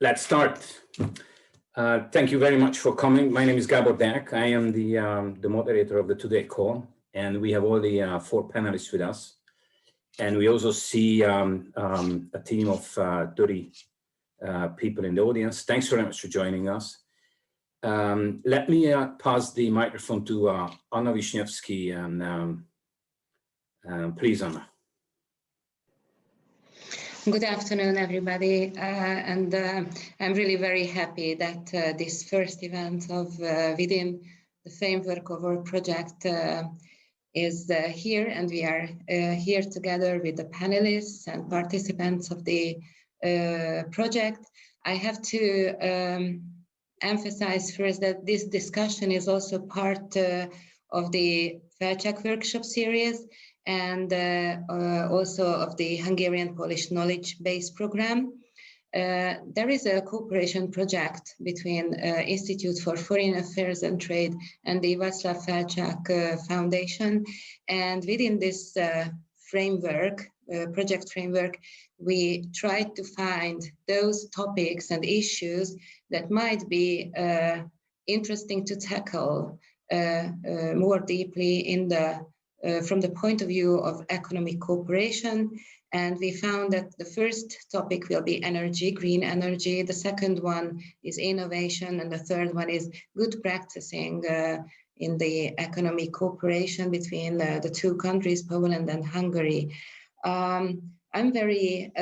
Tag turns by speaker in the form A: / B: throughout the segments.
A: Let's start. Thank you very much for coming. My name is Gábor Deák. I am the moderator of the today call, and we have all the 4 panelists with us. And we also see a team of 30 people in the audience. Thanks very much for joining us. Let me pass the microphone to Anna Wisniewski, and please, Anna.
B: Good afternoon, everybody, and I'm really very happy that this first event of within the framework of our project is here, and we are here together with the panelists and participants of the project. I have to emphasize first that this discussion is also part of the Felczak Workshop series, and also of the Hungarian-Polish knowledge base program. There is a cooperation project between Institute for Foreign Affairs and Trade and the Waclaw Felczak Foundation. And within this framework, project framework, we try to find those topics and issues that might be interesting to tackle more deeply in the from the point of view of economic cooperation. And we found that the first topic will be energy, green energy. The second one is innovation. And the third one is good practicing in the economic cooperation between the 2 countries, Poland and Hungary. I'm very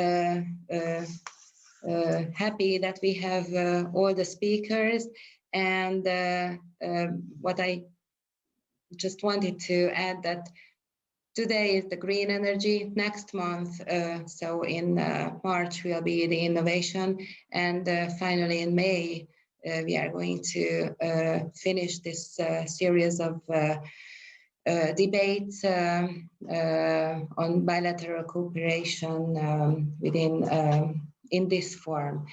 B: happy that we have all the speakers. And what I just wanted to add that today is the green energy. Next month, so in March, will be the innovation. And finally in May, we are going to finish this series of debates on bilateral cooperation within in this form.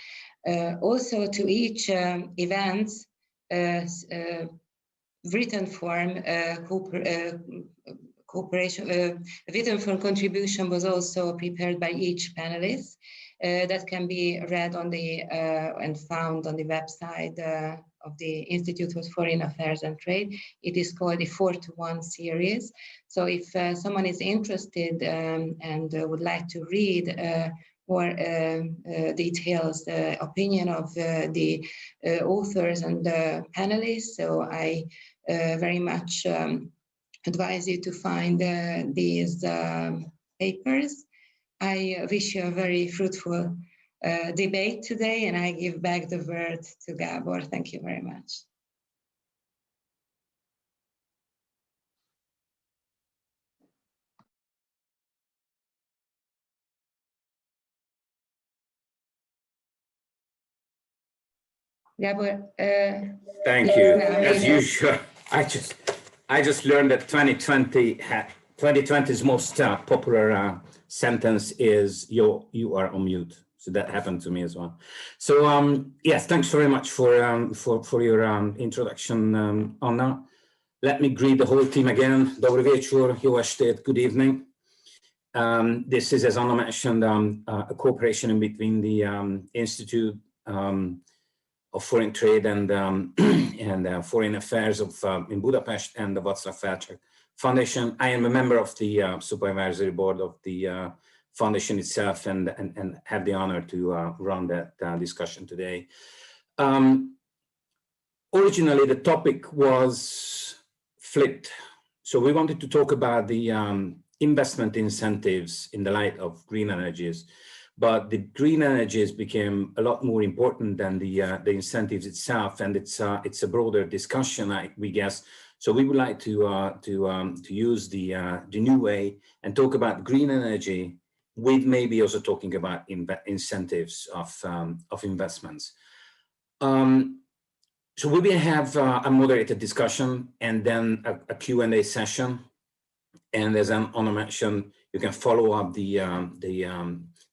B: Also to each event, written form cooperation, written form contribution was also prepared by each panelist that can be read on the and found on the website of the Institute for Foreign Affairs and Trade. It is called the 4-to-1 series. So if someone is interested and would like to read more details, the opinion of the authors and the panelists, so I very much advise you to find these papers. I wish you a very fruitful debate today, and I give back the word to Gábor. Thank you very much. Gábor,
A: thank you. As usual, I just learned that 2020's most popular sentence is "you are on mute." So that happened to me as well. So yes, thanks very much for your introduction, Anna. Let me greet the whole team again. Dobry wieczór, jó estét, good evening. This is, as Anna mentioned, a cooperation in between the Institute of Foreign Trade and Foreign Affairs in Budapest and the Waclaw Felczak Foundation. I am a member of the Supervisory Board of the foundation itself, and have the honor to run that discussion today. Originally, the topic was flipped. So we wanted to talk about the investment incentives in the light of green energies. But the green energies became a lot more important than the incentives itself, and it's a broader discussion, we guess. So we would like to use the new way and talk about green energy, with maybe also talking about incentives of investments. So we will have a moderated discussion and then a Q&A session. And as Anna mentioned, you can follow up the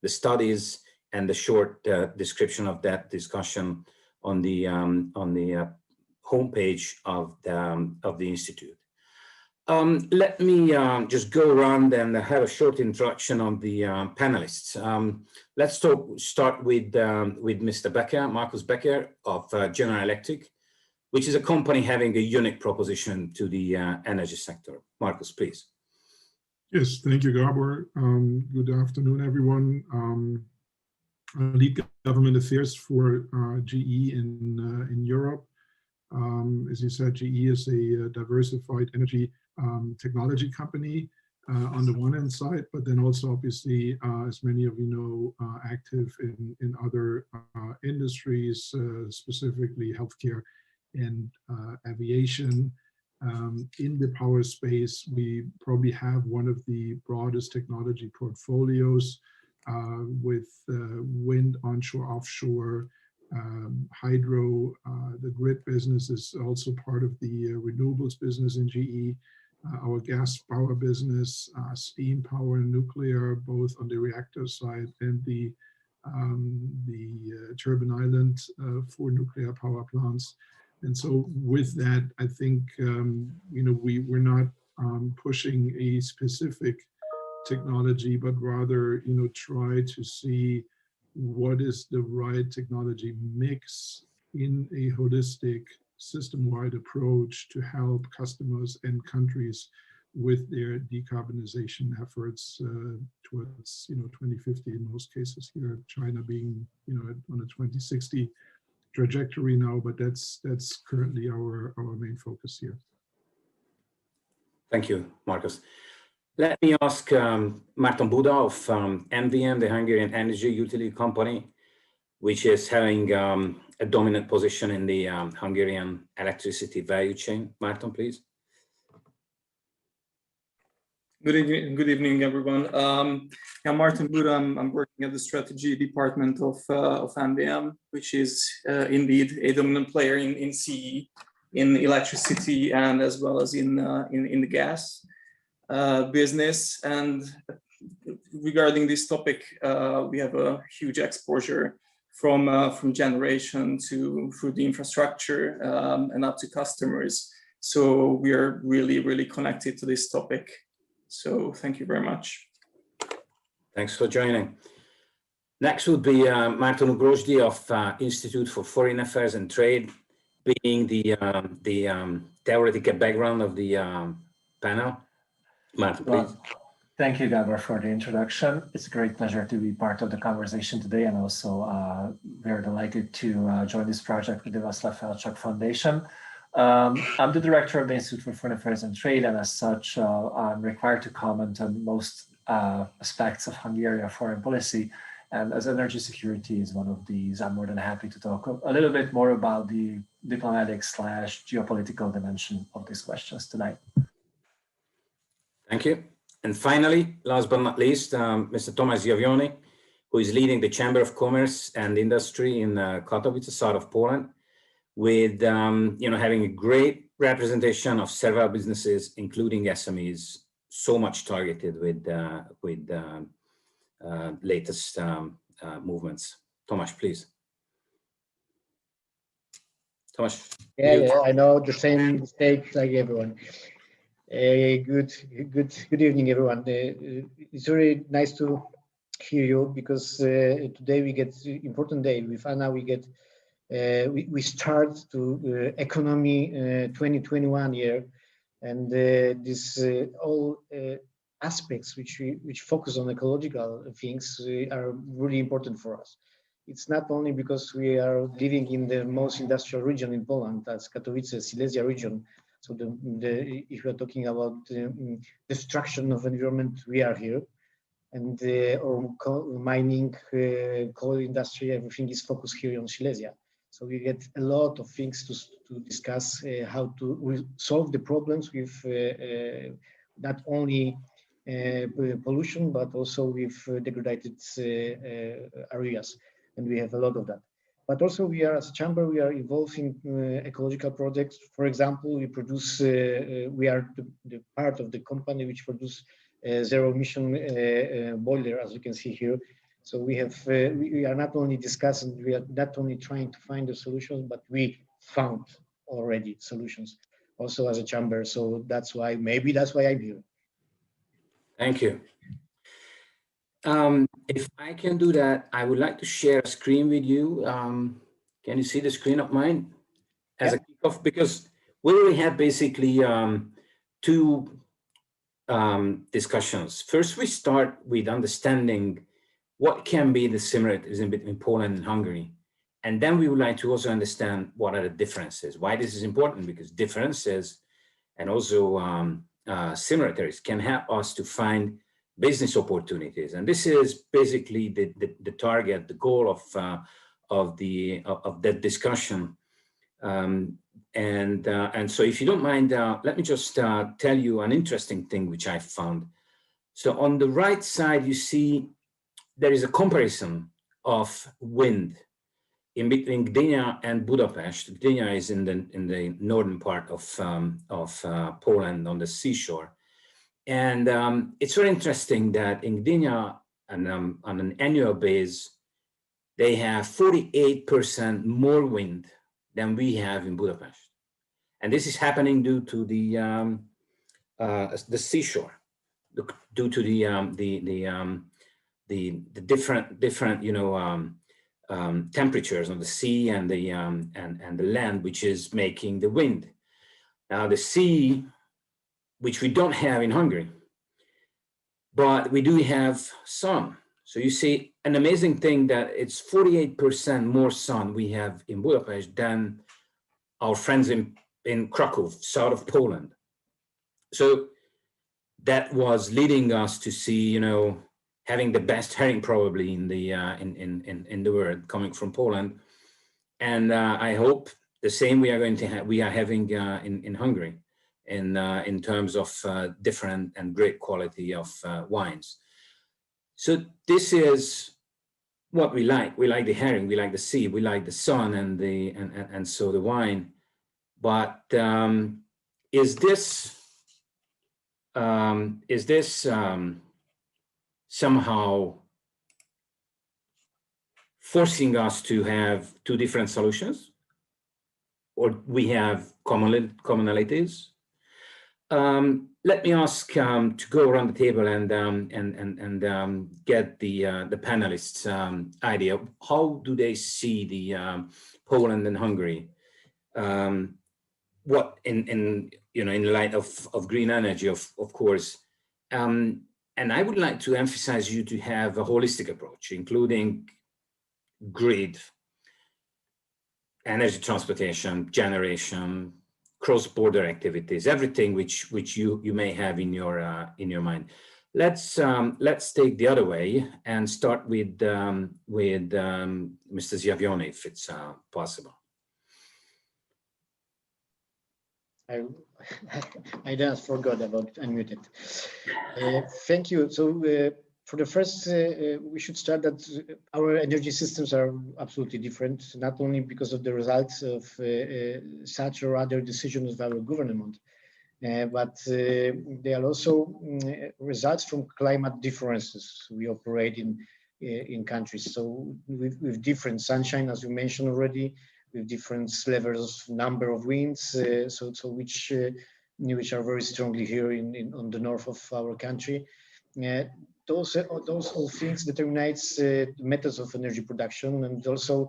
A: studies and the short description of that discussion on the homepage of the Institute. let me just go around and have a short introduction on the panelists. Let's start with Mr. Becker, Markus Becker of General Electric, which is a company having a unique proposition to the energy sector. Markus, please.
C: Yes, thank you, Gábor. Good afternoon, everyone. I lead government affairs for GE in Europe. As you said, GE is a diversified energy technology company on the one hand side, but then also obviously, as many of you know, active in other industries, specifically healthcare and aviation. In the power space, we probably have one of the broadest technology portfolios with wind, onshore, offshore, hydro. The grid business is also part of the renewables business in GE. Our gas power business, steam power and nuclear, both on the reactor side and the turbine island for nuclear power plants. And so with that, I think, you know, we're not pushing a specific technology, but rather, you know, try to see what is the right technology mix in a holistic system-wide approach to help customers and countries with their decarbonization efforts towards, you know, 2050 in most cases here, China being, you know, on a 2060 trajectory now, but that's currently our main focus here.
A: Thank you, Markus. Let me ask Márton Buda of MVM, the Hungarian energy utility company, which is having a dominant position in the Hungarian electricity value chain. Márton, please.
D: Good evening, everyone. Yeah, Márton Buda. I'm working at the strategy department of MVM, which is indeed a dominant player in CE, in electricity, and as well as in the gas business. And regarding this topic, we have a huge exposure from generation through the infrastructure and up to customers. So we are really connected to this topic. So thank you very much.
A: Thanks for joining. Next would be Márton Ugrósdy of Institute for Foreign Affairs and Trade, being the theoretical background of the panel. Márton, please.
E: Thank you, Gábor, for the introduction. It's a great pleasure to be part of the conversation today, and also very delighted to join this project with the Waclaw Felczak Foundation. I'm the director of the Institute for Foreign Affairs and Trade, and as such, I'm required to comment on most aspects of Hungarian foreign policy. And as energy security is one of these, I'm more than happy to talk a little bit more about the diplomatic/geopolitical dimension of these questions tonight.
A: Thank you. And finally, last but not least, Mr. Tomasz Zjawiony, who is leading the Chamber of Commerce and Industry in Katowice, south of Poland, with you know, having a great representation of several businesses, including SMEs, so much targeted with latest movements. Tomasz, please. Tomasz.
F: Yeah, I know, the same stage like everyone. Good evening, everyone. It's very nice to hear you, because today we get important day. With Anna, we get we start to economy 2021 year, and this all aspects which focus on ecological things are really important for us. It's not only because we are living in the most industrial region in Poland, that's Katowice, Silesia region. So if we are talking about destruction of environment, we are here, and or mining, coal industry, everything is focused here on Silesia. So we get a lot of things to discuss, how to solve the problems with not only pollution, but also with degraded areas, and we have a lot of that. But also we are, as a chamber, we are involved in ecological projects. For example, we produce, we are the part of the company which produce zero emission boiler, as you can see here. So we have, we are not only discussing, we are not only trying to find the solutions, but we found already solutions. also as a chamber. So maybe that's why I'm here.
A: Thank you. If I can do that, I would like to share a screen with you. Can you see the screen of mine as a kickoff? Because we already have basically two discussions. First, we start with understanding what can be the similarities in between Poland and Hungary. And then we would like to also understand what are the differences. Why this is important, because differences and also similarities can help us to find business opportunities. And this is basically the target, the goal of that discussion. And so if you don't mind, let me just tell you an interesting thing which I found. So on the right side, you see there is a comparison of wind in between Gdynia and Budapest. Gdynia is in the northern part of Poland on the seashore. And it's very interesting that in Gdynia, on an annual base, they have 48% more wind than we have in Budapest. And this is happening due to the seashore, due to the different temperatures on the sea and the land, which is making the wind. Now the sea, which we don't have in Hungary, but we do have sun. So you see an amazing thing that it's 48% more sun we have in Budapest than our friends in Krakow, south of Poland. So that was leading us to see, having the best herring probably in the world coming from Poland. And I hope the same we are having in Hungary in terms of different and great quality of wines. So this is what we like. We like the herring, we like the sea, we like the sun and so the wine. But is this somehow forcing us to have two different solutions, or we have commonalities? Let me ask to go around the table and get the panelists' idea. How do they see the Poland and Hungary? What in light of green energy, of course. And I would like to emphasize you to have a holistic approach, including grid, energy transportation, generation, cross-border activities, everything which you may have in your mind. Let's take the other way and start with Mr. Zjawiony, if it's possible.
F: I just forgot about unmuted. Thank you. So for the first, we should start that our energy systems are absolutely different, not only because of the results of such or other decisions of our government, but they are also results from climate differences we operate in countries. So with different sunshine, as you mentioned already, with different levels of number of winds, which are very strongly here on the north of our country. Those all things determines methods of energy production, and also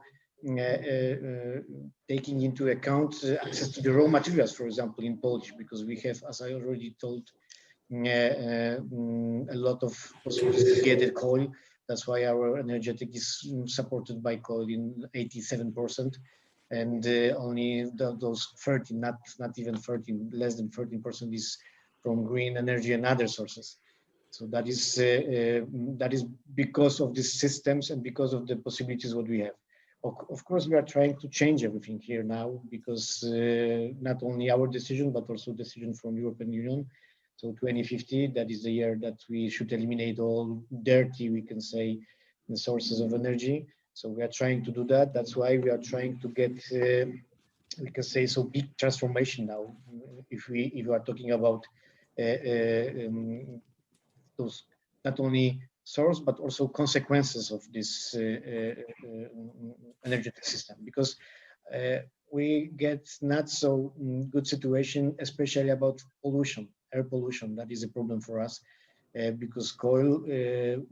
F: taking into account access to the raw materials, for example, in Polish, because we have, as I already told, a lot of possibilities to get the coal. That's why our energetic is supported by coal in 87%. And only those 13, not even 13, less than 13% is from green energy and other sources. So that is because of these systems and because of the possibilities what we have. Of course, we are trying to change everything here now, because not only our decision, but also decision from European Union. So 2050, that is the year that we should eliminate all dirty, we can say, the sources of energy. So we are trying to do that. That's why we are trying to get, we can say, so big transformation now. If we are talking about those not only source but also consequences of this energetic system, because we get not so good situation, especially about pollution, air pollution. That is a problem for us because coal,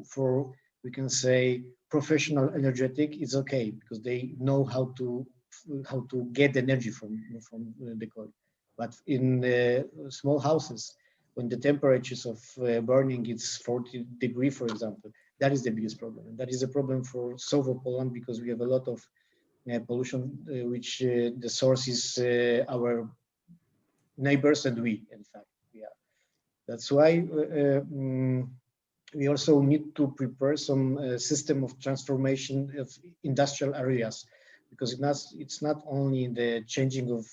F: for we can say professional energetic, is okay because they know how to get energy from the coal. But in small houses, when the temperatures of burning is 40 degrees, for example, that is the biggest problem. And that is a problem for south of Poland because we have a lot of pollution, which the source is our neighbors and we, in fact. Yeah. That's why we also need to prepare some system of transformation of industrial areas, because it's not only the changing of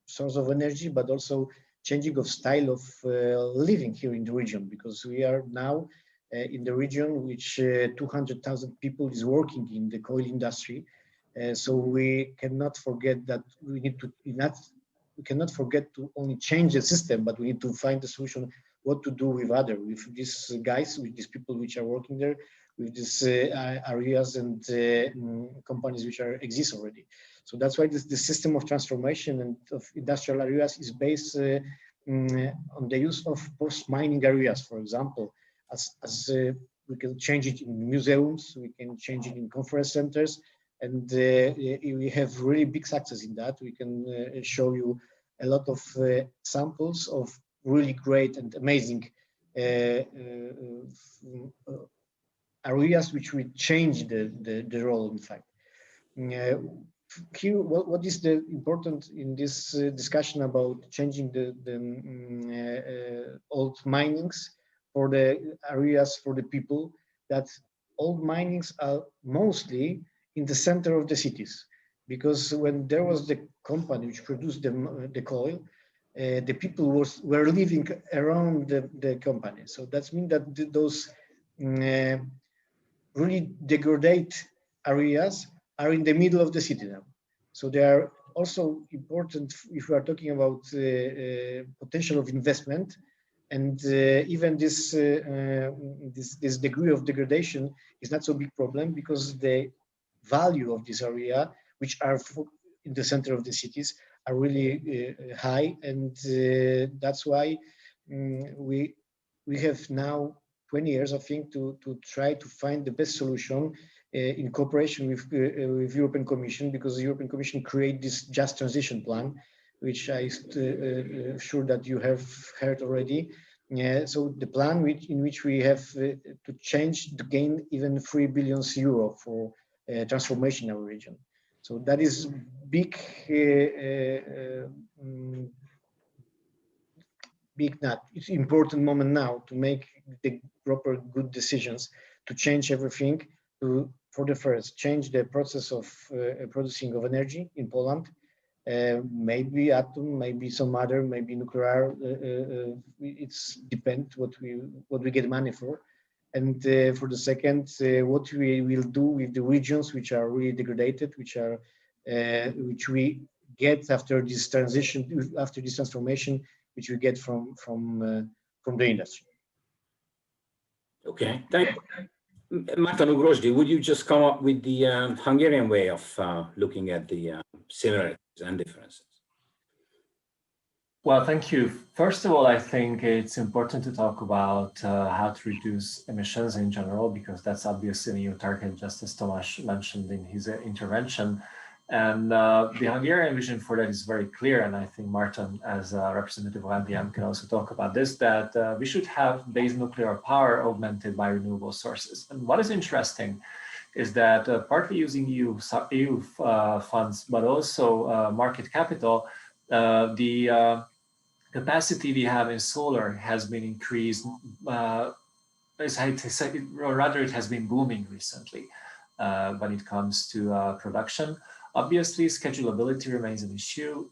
F: source of energy, but also changing of style of living here in the region, because we are now in the region which 200,000 people is working in the coal industry. So we cannot forget that we cannot forget to only change the system, but we need to find a solution what to do with these guys, with these people which are working there, with these areas and companies which exist already. So that's why the system of transformation and of industrial areas is based on the use of post-mining areas, for example, as we can change it in museums, we can change it in conference centers, and we have really big success in that. We can show you a lot of samples of really great and amazing areas which will change the role, in fact. Here, what is the important in this discussion about changing the old minings for the areas for the people, that old minings are mostly in the center of the cities, because when there was the company which produced the coal, the people were living around the company. So that means that those really degraded areas are in the middle of the city now. So they are also important if we are talking about potential of investment, and even this degree of degradation is not so big problem, because the value of this area, which are in the center of the cities, are really high, and that's why we have now 20 years, I think, to try to find the best solution in cooperation with European Commission, because the European Commission created this Just Transition Plan, which I'm sure that you have heard already. So the plan in which we have to change to gain even 3 billion euro for transformation in our region. So that is big, it's important moment now to make the proper good decisions to change everything. For the first, change the process of producing of energy in Poland. Maybe atom, maybe some other, maybe nuclear. It's depends what we get money for. And for the second, what we will do with the regions which are really degraded, which we get after this transition, after this transformation, which we get from the industry.
A: Okay, thank you. Márton Ugrósdy, would you just come up with the Hungarian way of looking at the similarities and differences?
E: Well, thank you. First of all, I think it's important to talk about how to reduce emissions in general, because that's obviously a new target, just as Tomasz mentioned in his intervention. And the Hungarian vision for that is very clear. And I think Márton, as a representative of MDM, can also talk about this, that we should have base nuclear power augmented by renewable sources. And what is interesting is that partly using EU funds, but also market capital, the capacity we have in solar has been increased, or rather it has been booming recently when it comes to production. Obviously, schedulability remains an issue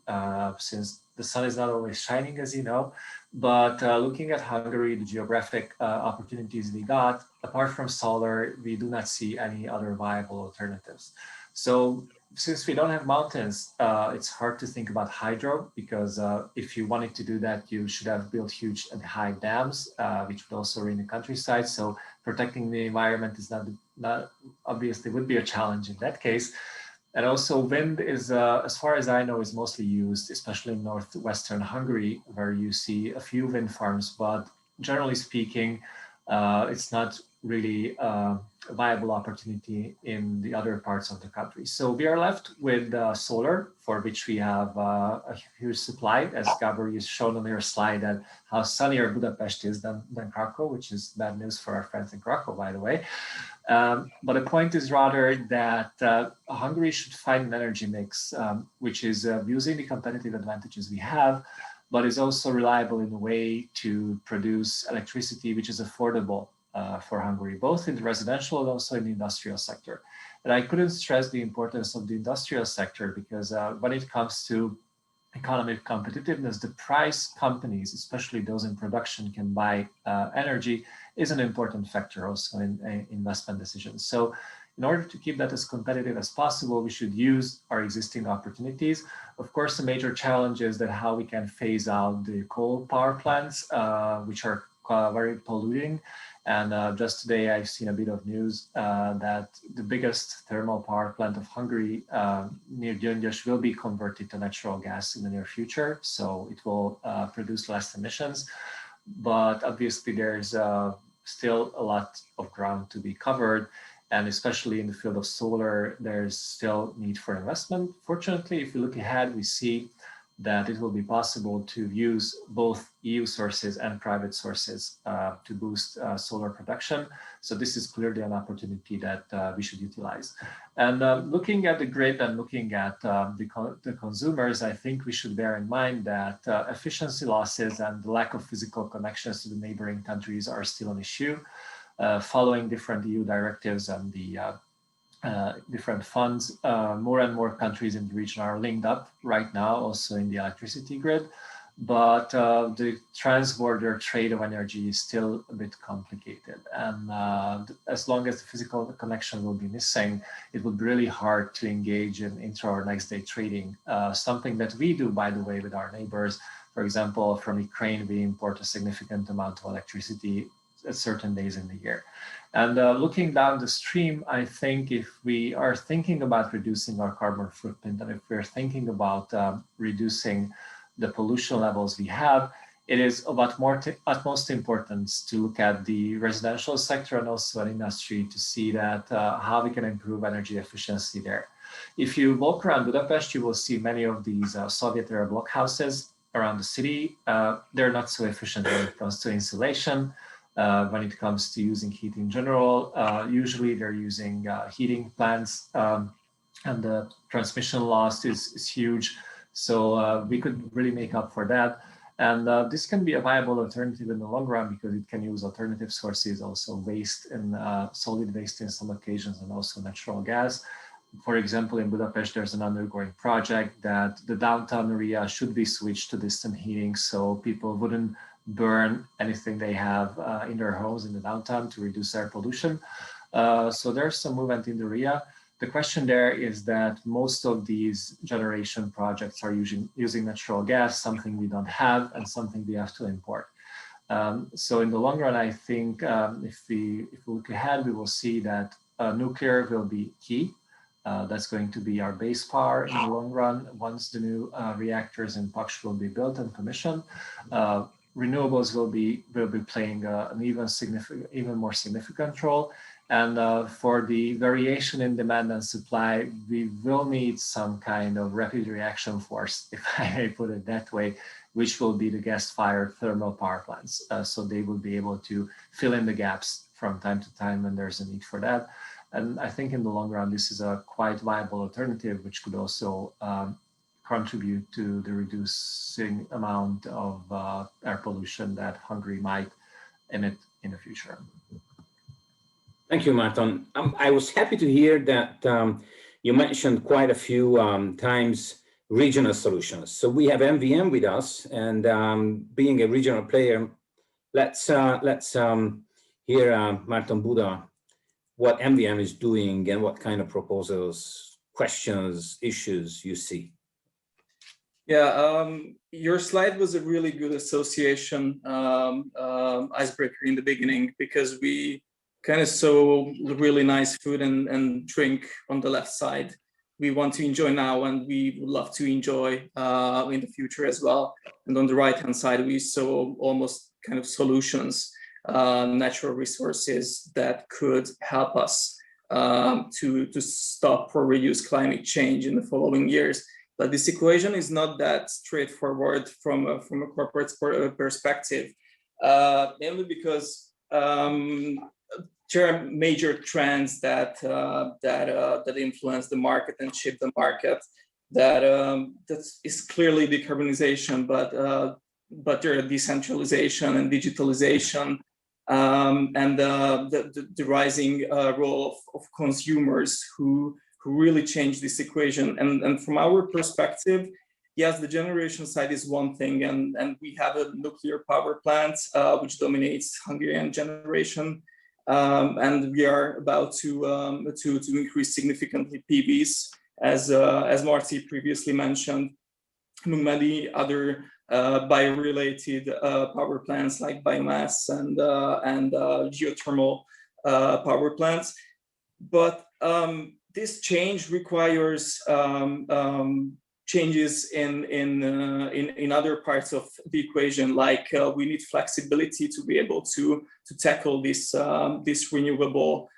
E: since the sun is not always shining, as you know, but looking at Hungary, the geographic opportunities we got, apart from solar, we do not see any other viable alternatives. So since we don't have mountains, it's hard to think about hydro, because if you wanted to do that, you should have built huge and high dams, which would also rain the countryside. So protecting the environment is not obviously would be a challenge in that case. And also wind is, as far as I know, is mostly used, especially in northwestern Hungary, where you see a few wind farms, but generally speaking, it's not really a viable opportunity in the other parts of the country. So we are left with solar, for which we have a huge supply, as Gábor has shown on your slide, that how sunnier Budapest is than Krakow, which is bad news for our friends in Krakow, by the way. But the point is rather that Hungary should find an energy mix, which is using the competitive advantages we have, but is also reliable in a way to produce electricity which is affordable for Hungary, both in the residential and also in the industrial sector. And I couldn't stress the importance of the industrial sector, because when it comes to economic competitiveness, the price companies, especially those in production, can buy energy is an important factor also in investment decisions. So in order to keep that as competitive as possible, we should use our existing opportunities. Of course, the major challenge is that how we can phase out the coal power plants, which are very polluting. And just today, I've seen a bit of news that the biggest thermal power plant of Hungary near Gyöngyös will be converted to natural gas in the near future. So it will produce less emissions. But obviously, there's still a lot of ground to be covered. And especially in the field of solar, there's still need for investment. Fortunately, if we look ahead, we see that it will be possible to use both EU sources and private sources to boost solar production. So this is clearly an opportunity that we should utilize. And looking at the grid and looking at the consumers, I think we should bear in mind that efficiency losses and the lack of physical connections to the neighboring countries are still an issue. Following different EU directives and the different funds, more and more countries in the region are linked up right now, also in the electricity grid. But the transborder trade of energy is still a bit complicated. And as long as the physical connection will be missing, it will be really hard to engage in intra or next day trading, something that we do, by the way, with our neighbors. For example, from Ukraine, we import a significant amount of electricity at certain days in the year. And looking down the stream, I think if we are thinking about reducing our carbon footprint, and if we're thinking about reducing the pollution levels we have, it is of utmost importance to look at the residential sector and also an industry to see that how we can improve energy efficiency there. If you walk around Budapest, you will see many of these Soviet-era block houses around the city. They're not so efficient when it comes to insulation. When it comes to using heat in general, usually they're using heating plants, and the transmission loss is huge. So we could really make up for that. And this can be a viable alternative in the long run, because it can use alternative sources, also waste and solid waste in some occasions, and also natural gas. For example, in Budapest, there's an undergoing project that the downtown area should be switched to distant heating, so people wouldn't burn anything they have in their homes in the downtown to reduce air pollution. So there's some movement in the area. The question there is that most of these generation projects are using natural gas, something we don't have and something we have to import. So in the long run, I think if we look ahead, we will see that nuclear will be key. That's going to be our base power in the long run once the new reactors in Paks will be built and commissioned. Renewables will be playing an even more significant role. And for the variation in demand and supply, we will need some kind of rapid reaction force, if I may put it that way, which will be the gas-fired thermal power plants. So they will be able to fill in the gaps from time to time when there's a need for that. And I think in the long run, this is a quite viable alternative, which could also contribute to the reducing amount of air pollution that Hungary might emit in the future.
A: Thank you, Márton. I was happy to hear that you mentioned quite a few times regional solutions. So we have MVM with us, and being a regional player, let's hear Márton Buda, what MVM is doing and what kind of proposals, questions, issues you see.
D: Yeah, your slide was a really good association icebreaker in the beginning, because we kind of saw really nice food and drink on the left side. we want to enjoy now and we would love to enjoy in the future as well. And on the right-hand side, we saw almost kind of solutions, natural resources that could help us to stop or reduce climate change in the following years. But this equation is not that straightforward from a corporate perspective, mainly because there are major trends that influence the market and shape the market. That is clearly decarbonization, but there are decentralization and digitalization, and the rising role of consumers who really change this equation. And from our perspective, yes, the generation side is one thing, and we have a nuclear power plant which dominates Hungarian generation. And we are about to increase significantly PVs, as Marty previously mentioned, among many other bio-related power plants like biomass and geothermal power plants. But this change requires changes in other parts of the equation, like we need flexibility to be able to tackle this renewable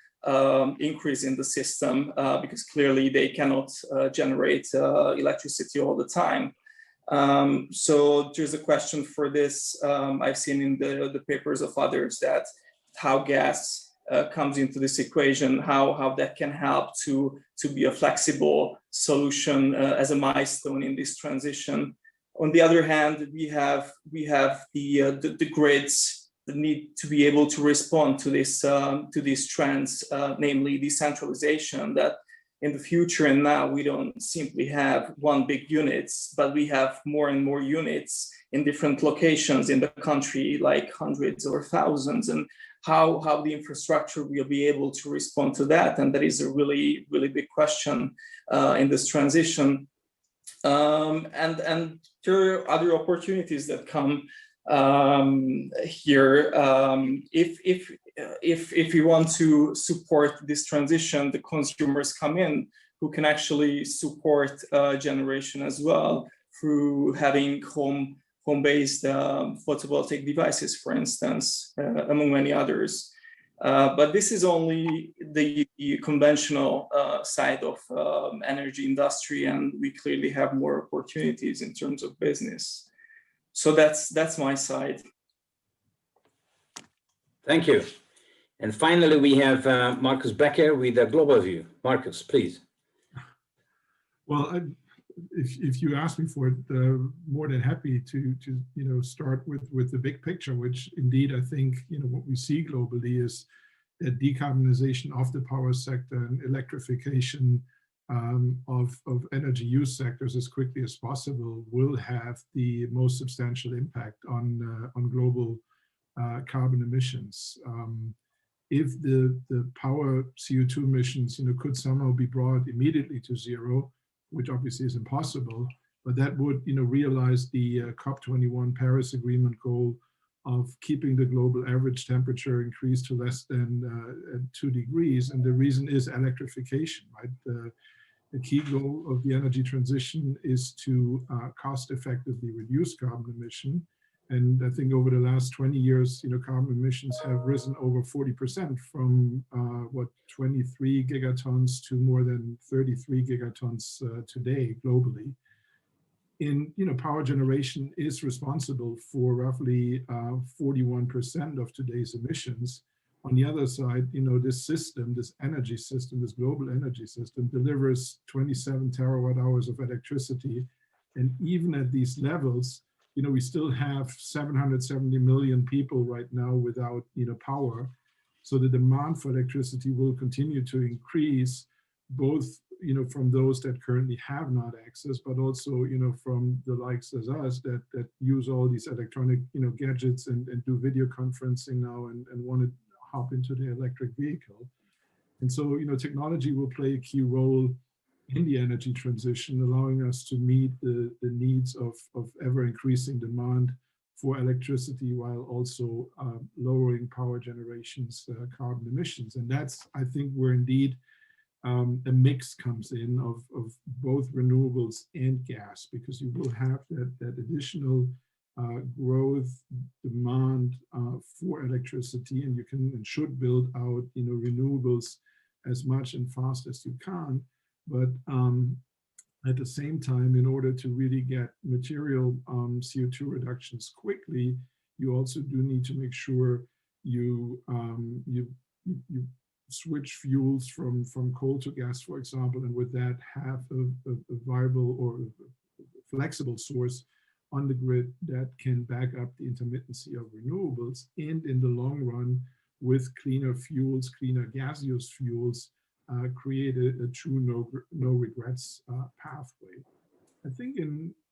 D: increase in the system, because clearly they cannot generate electricity all the time. So there's a question for this. I've seen in the papers of others that how gas comes into this equation, how that can help to be a flexible solution as a milestone in this transition. On the other hand, we have the grids that need to be able to respond to these trends, namely decentralization. That in the future and now we don't simply have one big units, but we have more and more units in different locations in the country, like hundreds or thousands, and how the infrastructure will be able to respond to that. And that is a really, really big question in this transition. And there are other opportunities that come here. If we want to support this transition, the consumers come in who can actually support generation as well through having home-based photovoltaic devices, for instance, among many others. But this is only the conventional side of energy industry, and we clearly have more opportunities in terms of business. So that's my side.
A: Thank you. And finally, we have Markus Becker with a global view. Markus, please.
C: Well, if you ask me for it, more than happy to start with the big picture, which indeed I think what we see globally is that decarbonization of the power sector and electrification of energy use sectors as quickly as possible will have the most substantial impact on global carbon emissions. If the power CO2 emissions could somehow be brought immediately to zero, which obviously is impossible, but that would realize the COP21 Paris Agreement goal of keeping the global average temperature increase to less than 2 degrees. And the reason is electrification, right? The key goal of the energy transition is to cost effectively reduce carbon emission. And I think over the last 20 years, carbon emissions have risen over 40% from 23 gigatons to more than 33 gigatons today globally. Power generation is responsible for roughly 41% of today's emissions. On the other side, this system, this energy system, this global energy system delivers 27 terawatt hours of electricity. And even at these levels, we still have 770 million people right now without power. So the demand for electricity will continue to increase, both from those that currently have not access, but also from the likes as us that use all these electronic gadgets and do video conferencing now and want to hop into the electric vehicle. And so technology will play a key role in the energy transition, allowing us to meet the needs of ever increasing demand for electricity while also lowering power generation's carbon emissions. And that's, I think, where indeed a mix comes in of both renewables and gas, because you will have that additional growth demand for electricity, and you can and should build out, you know, renewables as much and fast as you can. But at the same time, in order to really get material CO2 reductions quickly, you also do need to make sure you switch fuels from coal to gas, for example, and with that have a viable or flexible source on the grid that can back up the intermittency of renewables, and in the long run, with cleaner fuels, cleaner gaseous fuels, create a true no regrets pathway. I think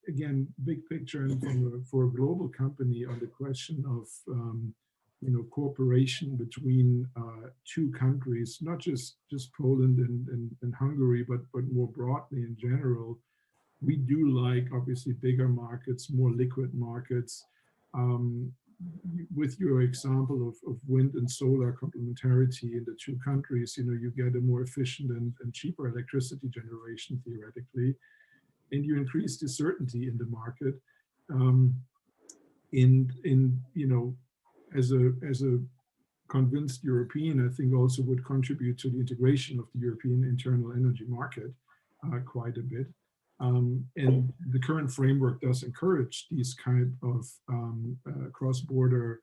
C: again, big picture and for a global company on the question of you know, cooperation between two countries, not just Poland and Hungary, but more broadly in general, we do like obviously bigger markets, more liquid markets. With your example of wind and solar complementarity in the two countries, you know, you get a more efficient and cheaper electricity generation theoretically, and you increase the certainty in the market. You know, as a convinced European, I think also would contribute to the integration of the European internal energy market quite a bit. And the current framework does encourage these kind of cross-border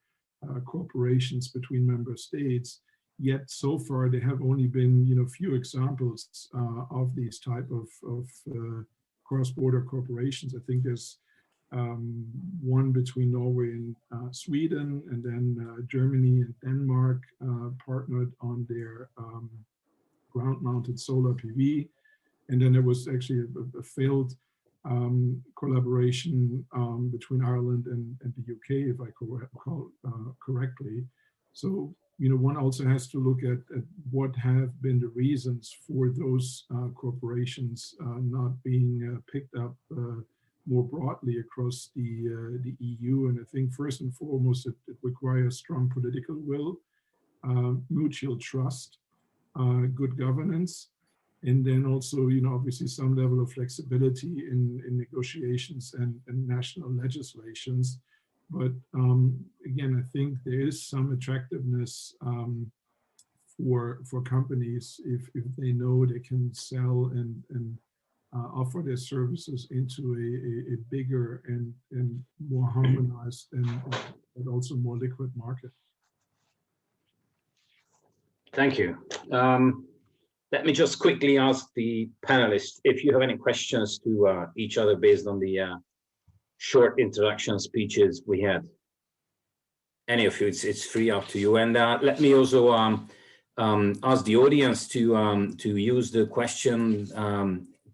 C: cooperations between member states. Yet so far there have only been, you know, few examples of these type of cross-border corporations. I think there's one between Norway and Sweden, and then Germany and Denmark partnered on their ground-mounted solar PV. And then there was actually a failed collaboration between Ireland and the UK, if I recall correctly. So, you know, one also has to look at what have been the reasons for those corporations not being picked up more broadly across the EU. And I think first and foremost, it requires strong political will, mutual trust, good governance, and then also, you know, obviously some level of flexibility in negotiations and national legislations. But again, I think there is some attractiveness for companies if they know they can sell and offer their services into a bigger and more harmonized and also more liquid market.
A: Thank you. Let me just quickly ask the panelists if you have any questions to each other based on the short introduction speeches we had. Any of you, it's free up to you. And let me also ask the audience to use the question,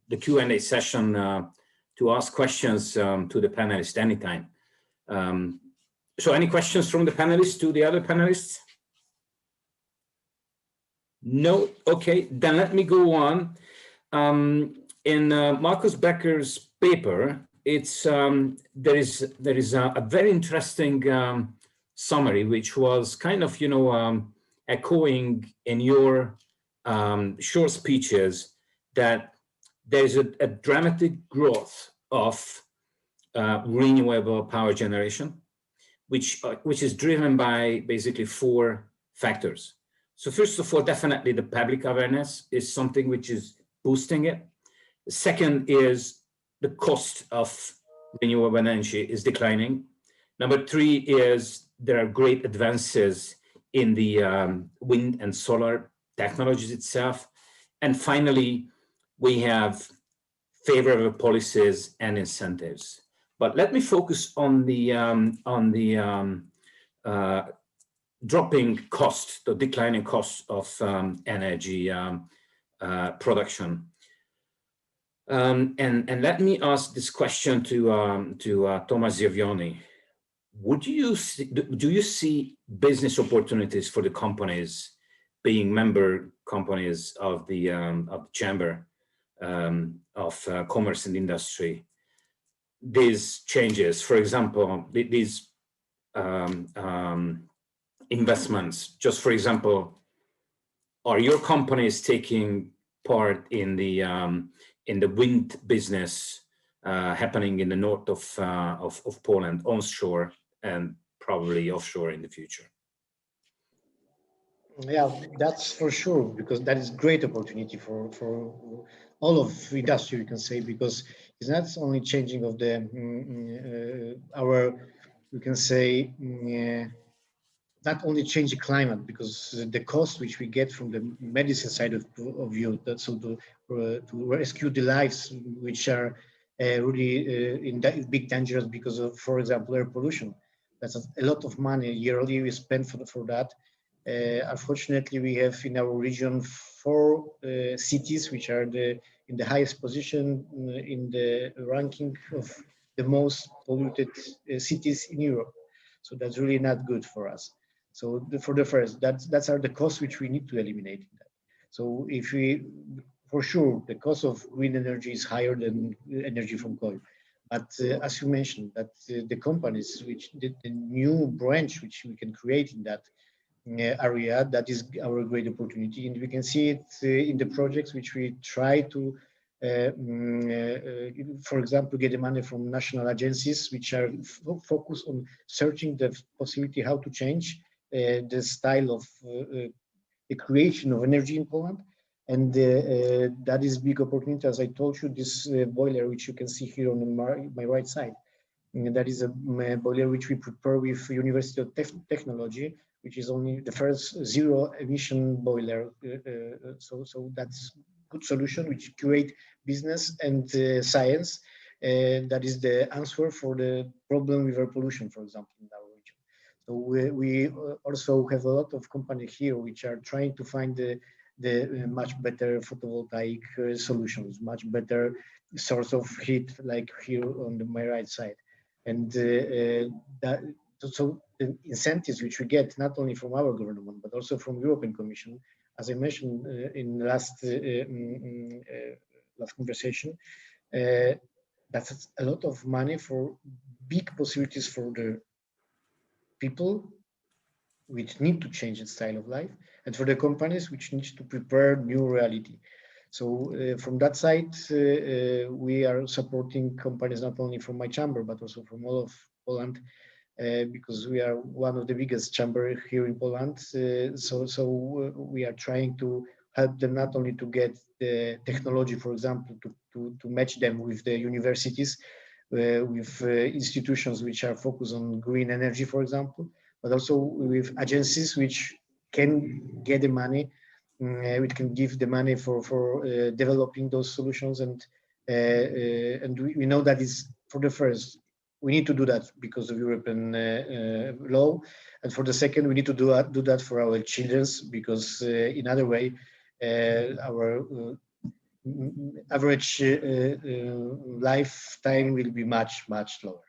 A: the Q&A session to ask questions to the panelists anytime. So any questions from the panelists to the other panelists? No, okay, then let me go on. In Markus Becker's paper, it's there is a very interesting summary, which was kind of, you know, echoing in your short speeches, that there's a dramatic growth of renewable power generation, which is driven by basically 4 factors. So first of all, definitely the public awareness is something which is boosting it. The second is the cost of renewable energy is declining. Number 3 is there are great advances in the wind and solar technologies itself. And finally, we have favorable policies and incentives. But let me focus on the dropping cost, the declining cost of energy production. And let me ask this question to Tomasz Zjawiony. Do you see business opportunities for the companies being member companies of the Chamber of Commerce and Industry? These changes, for example, these investments, just for example, are your companies taking part in the wind business happening in the north of Poland, onshore and probably offshore in the future.
F: Yeah, that's for sure, because that is great opportunity for all of industry, you can say, because it's not only changing of the our, you can say, not only change the climate, because the cost which we get from the medicine side of view, that's so to rescue the lives which are really in big dangers because of, for example, air pollution. That's a lot of money yearly we spend for that. Unfortunately, we have in our region 4 cities which are in the highest position in the ranking of the most polluted cities in Europe. So that's really not good for us. So for the first, that's are the costs which we need to eliminate. So if we, for sure, the cost of wind energy is higher than energy from coal. But as you mentioned, that the companies which the new branch which we can create in that area, that is our great opportunity, and we can see it in the projects which we try to, for example, get the money from national agencies which are focused on searching the possibility how to change the style of the creation of energy in Poland, and that is big opportunity. As I told you, this boiler which you can see here on my right side, that is a boiler which we prepare with University of Technology, which is only the first zero emission boiler. So that's good solution which create business and science. That is the answer for the problem with air pollution, for example, in our region. So we also have a lot of companies here which are trying to find the much better photovoltaic solutions, much better source of heat, like here on my right side. And so the incentives which we get not only from our government but also from European Commission, as I mentioned in last conversation, that's a lot of money for big possibilities for the people which need to change its style of life, and for the companies which need to prepare new reality. So from that side, we are supporting companies not only from my chamber, but also from all of Poland, because we are one of the biggest chamber here in Poland. So we are trying to help them not only to get the technology, for example, to match them with the universities, with institutions which are focused on green energy, for example, but also with agencies which can get the money, which can give the money for developing those solutions. And we know that is, for the first, we need to do that because of European law, and for the second, we need to do that for our children, because in other way, our average lifetime will be much lower.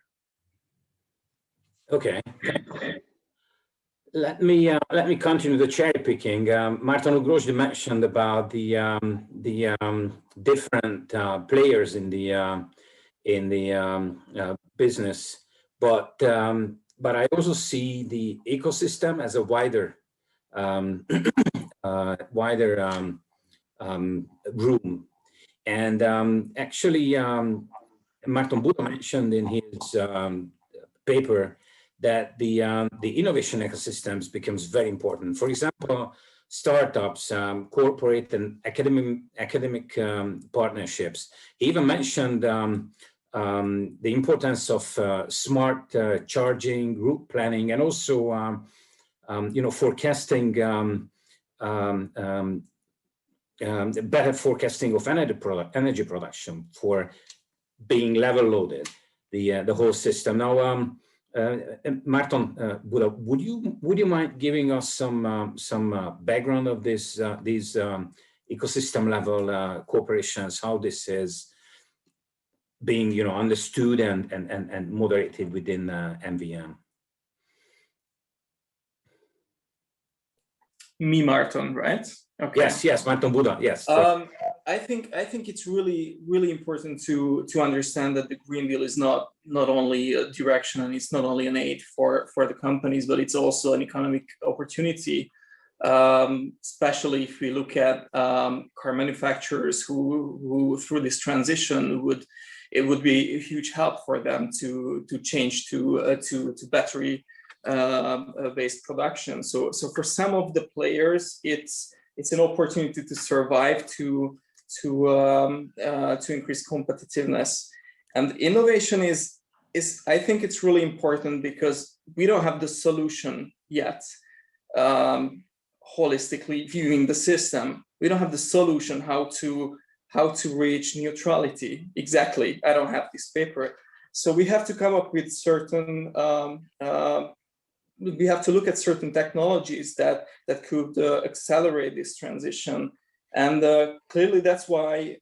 A: Okay. Let me continue the cherry picking. Márton Ugrósdy mentioned about the different players in the business, but I also see the ecosystem as a wider room. And actually, Márton Buda mentioned in his paper that the innovation ecosystems becomes very important. For example, startups, corporate and academic partnerships. He even mentioned the importance of smart charging, route planning, and also forecasting, better forecasting of energy production for being level loaded, the whole system. Now, Márton Buda, would you mind giving us some background of these ecosystem level corporations, how this is being understood and moderated within MVM?
D: Me, Márton, right? Okay.
A: Yes, Márton Buda. Yes.
D: I think it's really important to understand that the Green Deal is not only a direction, and it's not only an aid for the companies, but it's also an economic opportunity especially if we look at car manufacturers who through this transition it would be a huge help for them to change to battery based production. So for some of the players, it's an opportunity to survive, to increase competitiveness. And innovation is I think it's really important because we don't have the solution yet. Holistically viewing the system, we don't have the solution how to reach neutrality exactly. I don't have this paper, so we have to come up with certain. We have to look at certain technologies that could accelerate this transition, and clearly that's why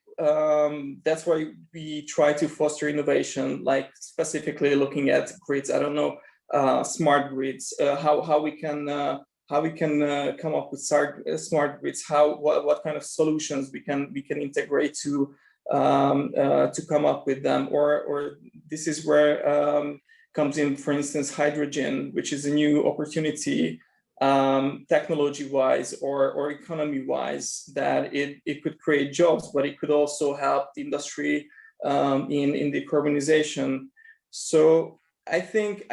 D: we try to foster innovation, like specifically looking at grids. I don't know, smart grids. How we can come up with smart grids. What kind of solutions we can integrate to come up with them. Or this is where comes in, for instance, hydrogen, which is a new opportunity, technology-wise or economy-wise, that it could create jobs, but it could also help the industry in decarbonization. So I think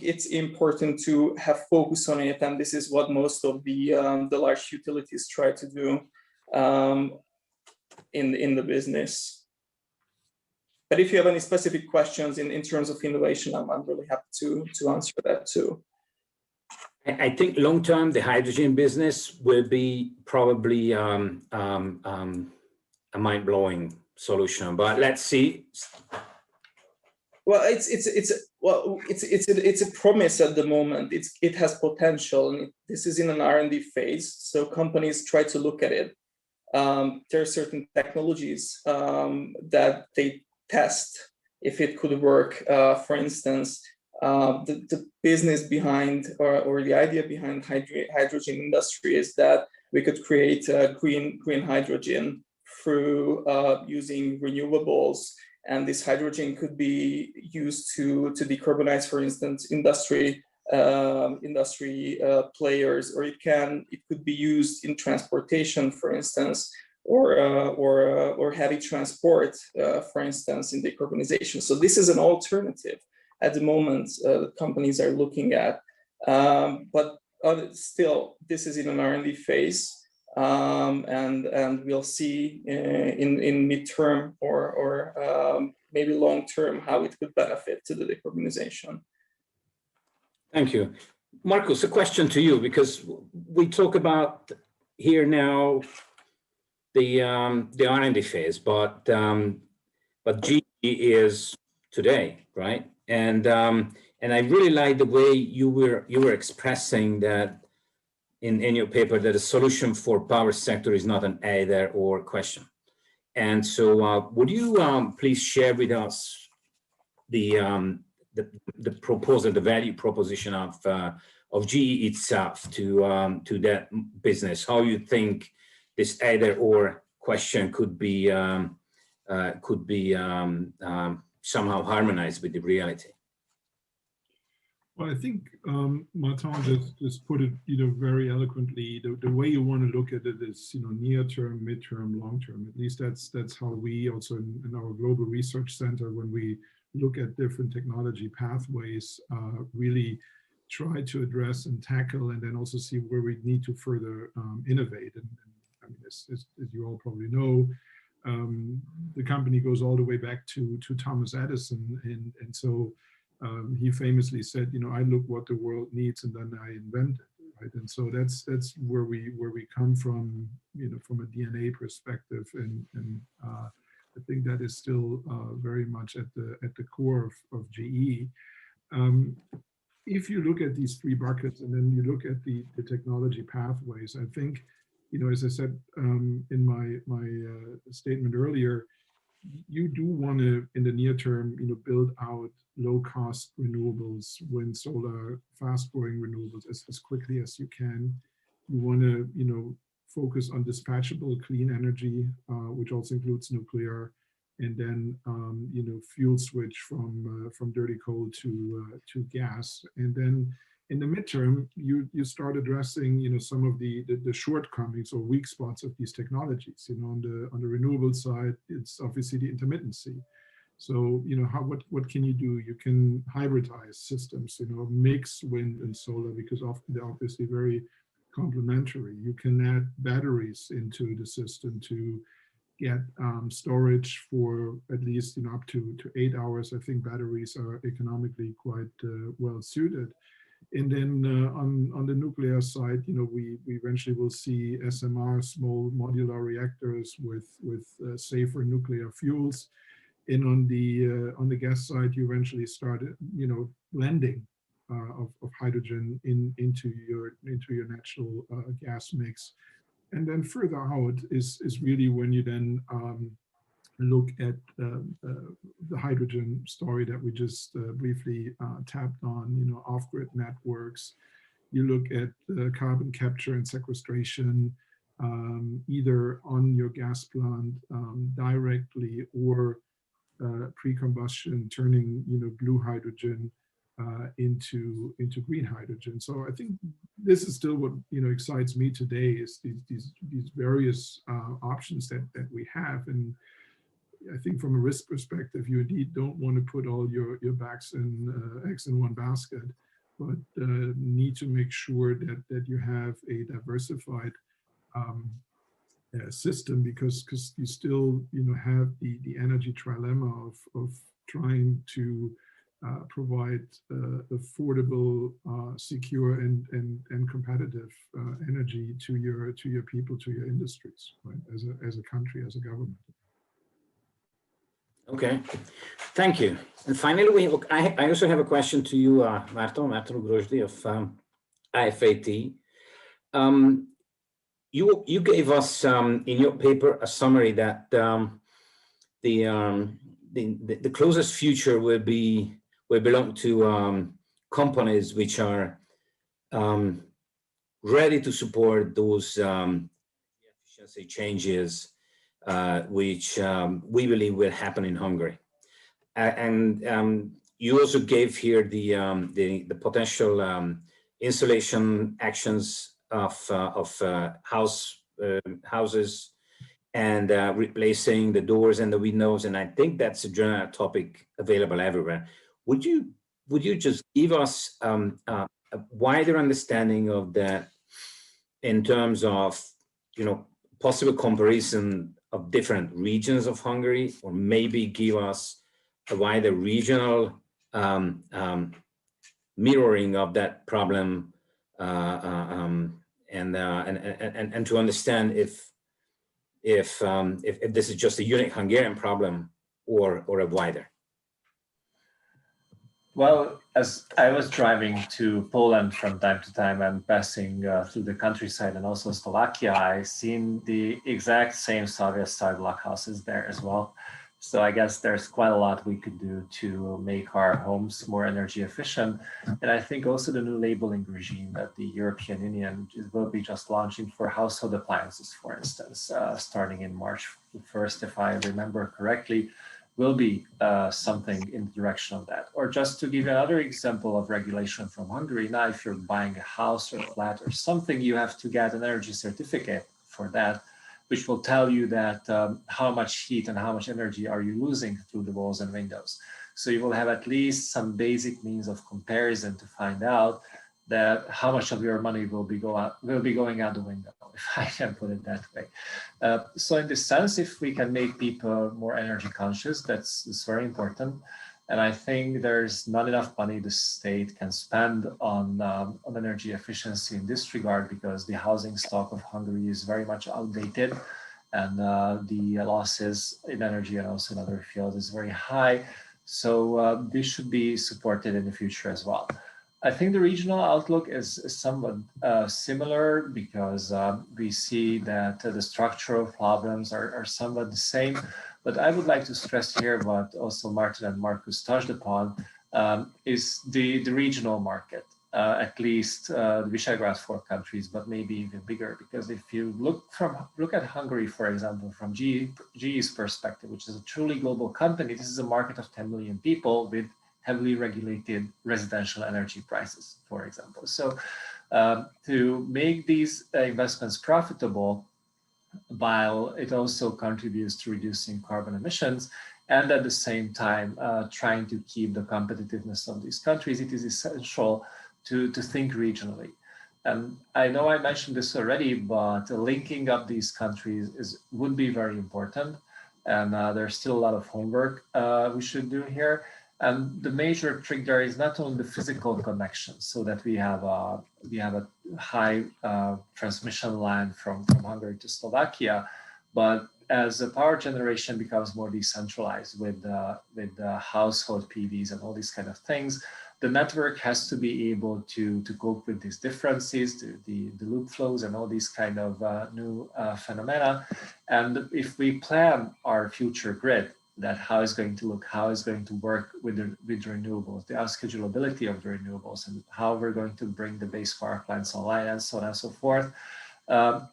D: it's important to have focus on it, and this is what most of the large utilities try to do in the business. But if you have any specific questions in terms of innovation, I'm really happy to answer that too.
A: I think long term, the hydrogen business will be probably a mind-blowing solution. But let's see.
D: Well, it's a promise at the moment. It has potential, and this is in an R&D phase. So companies try to look at it. There are certain technologies that they test if it could work. For instance, the business behind or the idea behind hydrogen industry is that we could create green hydrogen through using renewables, and this hydrogen could be used to decarbonize, for instance, industry players, or it could be used in transportation, for instance, or heavy transport, for instance, in decarbonization. So this is an alternative at the moment that companies are looking at, but still this is in an R&D phase, and we'll see in midterm or maybe long term how it could benefit to the decarbonization.
A: Thank you. Markus, a question to you, because we talk about here now the R&D phase, but GE is today, right? And I really like the way you were expressing that in your paper, that a solution for power sector is not an either or question. And so would you please share with us the proposal, the value proposition of GE itself to that business, how you think this either or question could be somehow harmonized with the reality?
C: Well, I think Márton just put it, very eloquently. The way you want to look at it is, near term, midterm, long term. At least that's how we also in our global research center, when we look at different technology pathways, really try to address and tackle, and then also see where we need to further innovate. And I mean, as you all probably know, the company goes all the way back to Thomas Edison, and so he famously said, I look what the world needs and then I invent it, right? And so that's where we come from, from a DNA perspective, and I think that is still very much at the core of GE. If you look at these three buckets and then you look at the technology pathways, I think, as I said in my statement earlier, you do want to, in the near term, build out low-cost renewables, wind, solar, fast-growing renewables as quickly as you can. You want to, focus on dispatchable clean energy, which also includes nuclear, and then, fuel switch from dirty coal to gas. And then in the midterm, you start addressing, some of the shortcomings or weak spots of these technologies. On the renewable side, it's obviously the intermittency. So, what can you do? You can hybridize systems, mix wind and solar, because often they're obviously very complementary. You can add batteries into the system to get storage for at least up to 8 hours. I think batteries are economically quite well suited. And then on the nuclear side, we eventually will see SMR, small modular reactors with safer nuclear fuels. And on the gas side, you eventually start, blending of hydrogen into your natural gas mix. And then further out is really when you then look at the hydrogen story that we just briefly tapped on, off-grid networks. You look at carbon capture and sequestration, either on your gas plant directly, or pre-combustion, turning blue hydrogen into green hydrogen. So I think this is still what excites me today, is these various options that we have. And I think from a risk perspective, you indeed don't want to put all your eggs in one basket, but need to make sure that you have a diversified system, because you still have the energy trilemma of trying to provide affordable, secure, and competitive energy to your people, to your industries, right? As a country, as a government.
A: Okay, thank you. And finally, I also have a question to you, Márton Ugrósdy of IFAT. You gave us in your paper a summary that the closest future will belong to companies which are ready to support those efficiency changes, which we believe will happen in Hungary. And you also gave here the potential installation actions of houses and replacing the doors and the windows. And I think that's a general topic available everywhere. Would you just give us a wider understanding of that in terms of possible comparison of different regions of Hungary, or maybe give us a wider regional mirroring of that problem, and to understand if this is just a unique Hungarian problem or a wider?
E: Well, as I was driving to Poland from time to time and passing through the countryside and also Slovakia, I seen the exact same Soviet-style blockhouses there as well. So I guess there's quite a lot we could do to make our homes more energy efficient. And I think also the new labeling regime that the European Union will be just launching for household appliances, for instance, starting in March 1st, if I remember correctly, will be something in the direction of that. Or just to give you another example of regulation from Hungary, now if you're buying a house or a flat or something, you have to get an energy certificate for that, which will tell you that how much heat and how much energy are you losing through the walls and windows. So you will have at least some basic means of comparison to find out that how much of your money will be going out the window, if I can put it that way. So in this sense, if we can make people more energy conscious, that's very important. And I think there's not enough money the state can spend on energy efficiency in this regard, because the housing stock of Hungary is very much outdated, and the losses in energy and also in other fields is very high. So this should be supported in the future as well. I think the regional outlook is somewhat similar, because we see that the structural problems are somewhat the same. But I would like to stress here what also Márton and Markus touched upon, is the regional market, at least the Visegrad 4 countries, but maybe even bigger. Because if you look at Hungary, for example, from GE's perspective, which is a truly global company, this is a market of 10 million people with heavily regulated residential energy prices, for example. So to make these investments profitable, while it also contributes to reducing carbon emissions, and at the same time trying to keep the competitiveness of these countries, it is essential to think regionally. And I know I mentioned this already, but linking up these countries would be very important. And there's still a lot of homework we should do here. And the major trick there is not only the physical connection, so that we have a high transmission line from Hungary to Slovakia, but as the power generation becomes more decentralized with household PVs and all these kind of things, the network has to be able to cope with these differences, the loop flows and all these kind of new phenomena. And if we plan our future grid, that how it's going to look, how it's going to work with renewables, the unschedulability of the renewables, and how we're going to bring the base power plants online, and so on and so forth.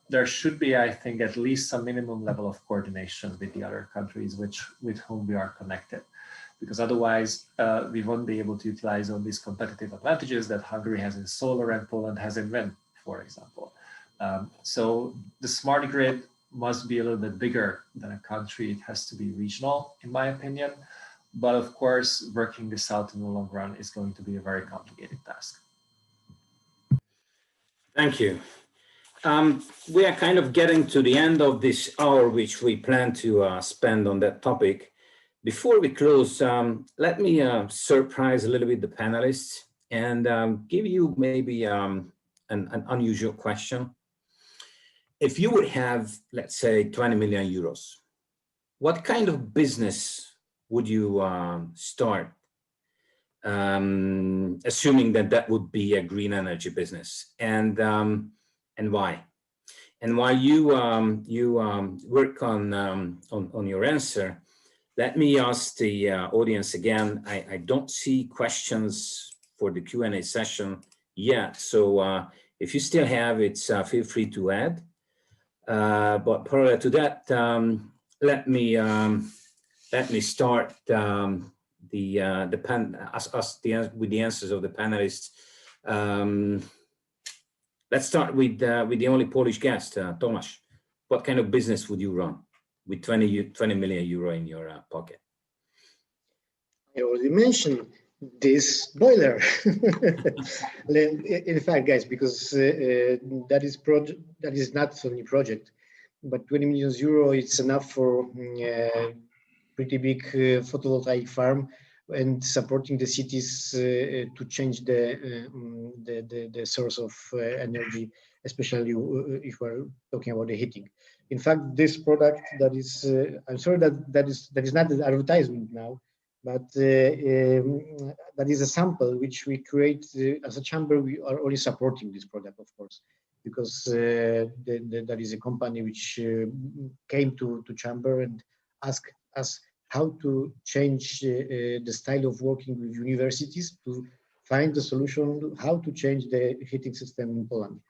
E: There should be, I think, at least some minimum level of coordination with the other countries with whom we are connected, because otherwise we won't be able to utilize all these competitive advantages that Hungary has in solar and Poland has in wind, for example. So the smart grid must be a little bit bigger than a country. It has to be regional, in my opinion. But of course, working this out in the long run is going to be a very complicated task.
A: Thank you. We are kind of getting to the end of this hour, which we plan to spend on that topic. Before we close, let me surprise a little bit the panelists and give you maybe an unusual question. If you would have, let's say, 20 million euros, what kind of business would you start? Assuming that would be a green energy business, and why? And while you work on your answer, let me ask the audience again. I don't see questions for the Q&A session yet, so if you still have it, feel free to add. But prior to that, let me start with the answers of the panelists. Let's start with the only Polish guest, Tomasz. What kind of business would you run with 20 million euro in your pocket?
F: I already mentioned this boiler. In fact, guys, because that is not only project, but 20 million euro, it's enough for pretty big photovoltaic farm and supporting the cities to change the source of energy, especially if we're talking about the heating. In fact, this product that is, I'm sorry that is not the advertisement now, but that is a sample which we create as a chamber. We are only supporting this product, of course, because that is a company which came to chamber and asked us how to change the style of working with universities to find the solution, how to change the heating system in Poland.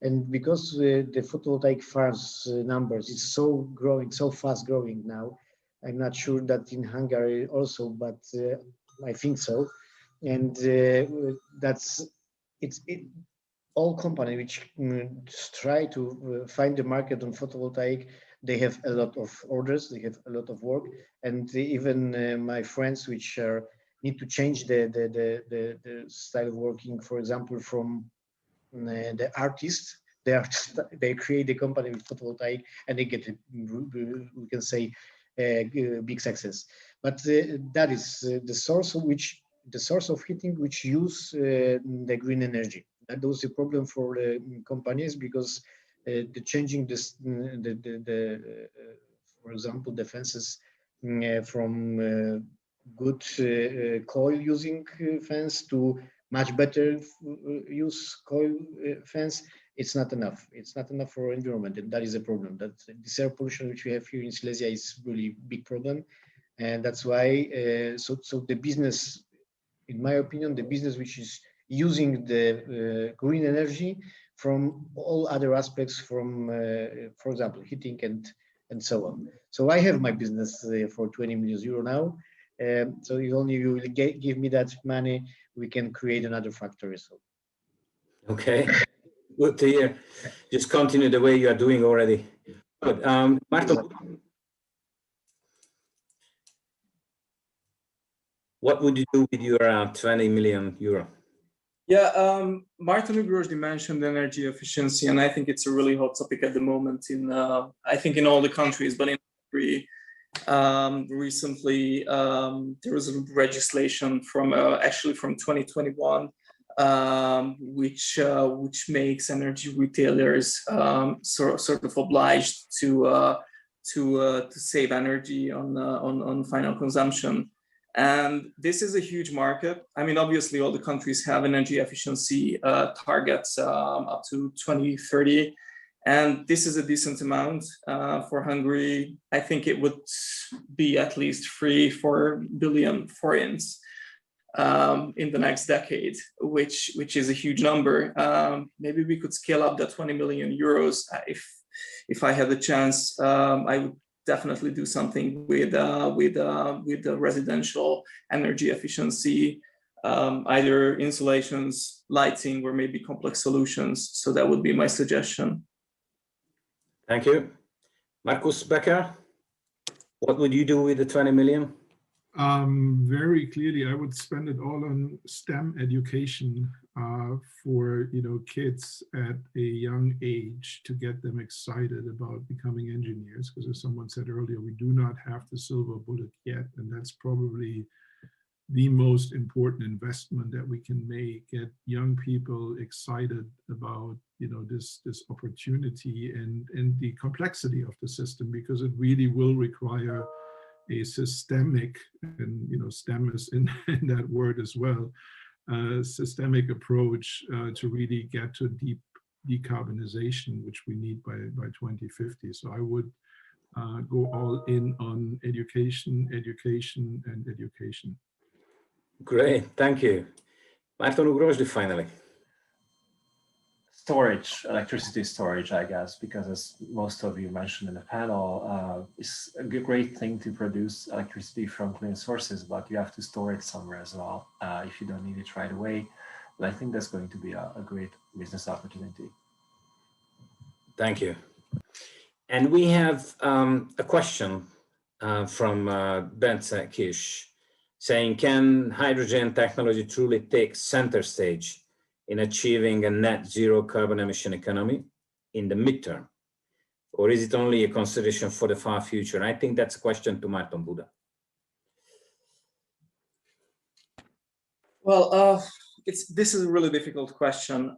F: And because the photovoltaic farms numbers is so fast growing now, I'm not sure that in Hungary also, but I think so. And all companies which try to find the market on photovoltaic, they have a lot of orders, they have a lot of work, and even my friends which need to change the style of working, for example, from the artists, they create a company with photovoltaic and they get, we can say, big success. But that is the source of heating which use the green energy. That was the problem for the companies, because the changing this, for example, the fences from good coil using fence to much better use coil fence, it's not enough. It's not enough for environment, and that is a problem. That this air pollution which we have here in Silesia is really big problem, and that's why. So the business, in my opinion, the business which is using the green energy from all other aspects, from for example, heating and so on. So I have my business for 20 million euro now, So if only you will give me that money, we can create another factory. So.
A: Okay, good to hear. Just continue the way you are doing already. Good. Márton, what would you do with your 20 million euro?
D: Yeah, Márton Ugrósdy mentioned energy efficiency, and I think it's a really hot topic at the moment in, I think in all the countries, but in Hungary, recently there was a legislation from actually from 2021, which makes energy retailers sort of obliged to save energy on final consumption. And this is a huge market. I mean, obviously, all the countries have energy efficiency targets up to 2030. And this is a decent amount for Hungary. I think it would be at least 3-4 billion forints in the next decade, which is a huge number. Maybe we could scale up that 20 million euros. If I had the chance, I would definitely do something with the residential energy efficiency, either insulations, lighting, or maybe complex solutions. So that would be my suggestion.
A: Thank you. Markus Becker, what would you do with the 20 million?
C: Very clearly, I would spend it all on STEM education for kids at a young age to get them excited about becoming engineers. Because as someone said earlier, we do not have the silver bullet yet, and that's probably the most important investment that we can make. Get young people excited about this opportunity and the complexity of the system, because it really will require a systemic, and STEM is in that word as well, systemic approach to really get to deep decarbonization, which we need by 2050. So I would go all in on education, education, and education.
A: Great, thank you. Márton Ugrósdy, finally.
E: Storage, electricity storage, I guess, because as most of you mentioned in the panel, it's a great thing to produce electricity from clean sources, but you have to store it somewhere as well if you don't need it right away. But I think that's going to be a great business opportunity.
A: Thank you. And we have a question from Bence Kish saying, can hydrogen technology truly take center stage in achieving a net zero carbon emission economy in the midterm? Or is it only a consideration for the far future? And I think that's a question to Márton Buda.
D: Well, this is a really difficult question.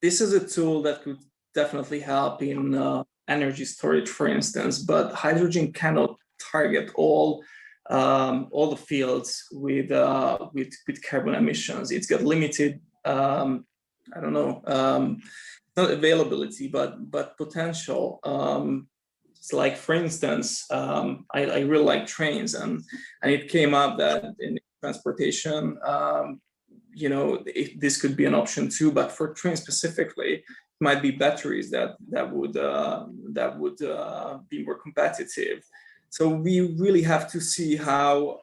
D: This is a tool that could definitely help in energy storage, for instance, but hydrogen cannot target all the fields with carbon emissions. It's got limited, I don't know, not availability, but potential. It's like, for instance, I really like trains, and it came up that in transportation, this could be an option too. But for trains specifically, it might be batteries that would be more competitive. So we really have to see how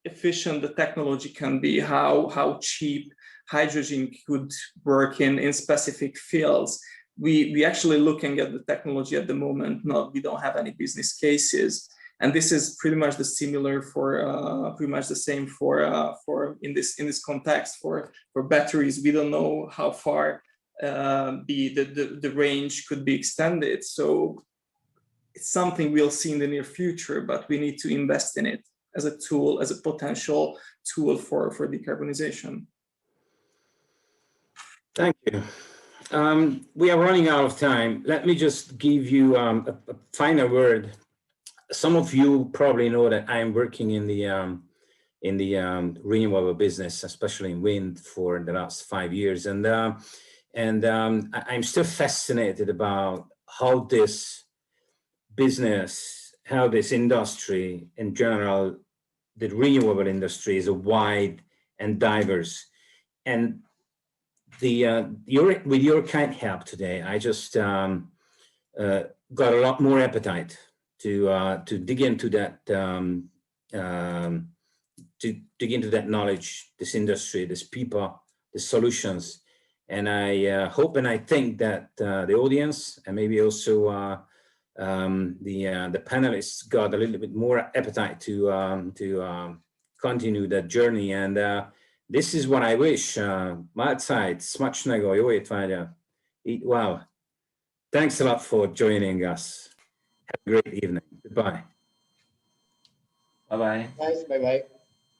D: efficient the technology can be, how cheap hydrogen could work in specific fields. We actually looking at the technology at the moment. We don't have any business cases, and this is pretty much the similar for pretty much the same for in this context for batteries. We don't know how far the range could be extended. So it's something we'll see in the near future, but we need to invest in it as a tool, as a potential tool for decarbonization.
A: Thank you. We are running out of time. Let me just give you a final word. Some of you probably know that I am working in the renewable business, especially in wind, for the last 5 years, and I'm still fascinated about how this business, how this industry in general, the renewable industry, is a wide and diverse. And with your kind help today, I just got a lot more appetite to dig into that to dig into that knowledge, this industry, this people, the solutions. And I hope and I think that the audience and maybe also the panelists got a little bit more appetite to continue that journey. And this is what I wish. Mahlzeit, smacznego, jó étvágyat, eat well. Thanks a lot for joining us. Have a great evening. Goodbye.
E: Bye-bye.
F: Nice, bye-bye.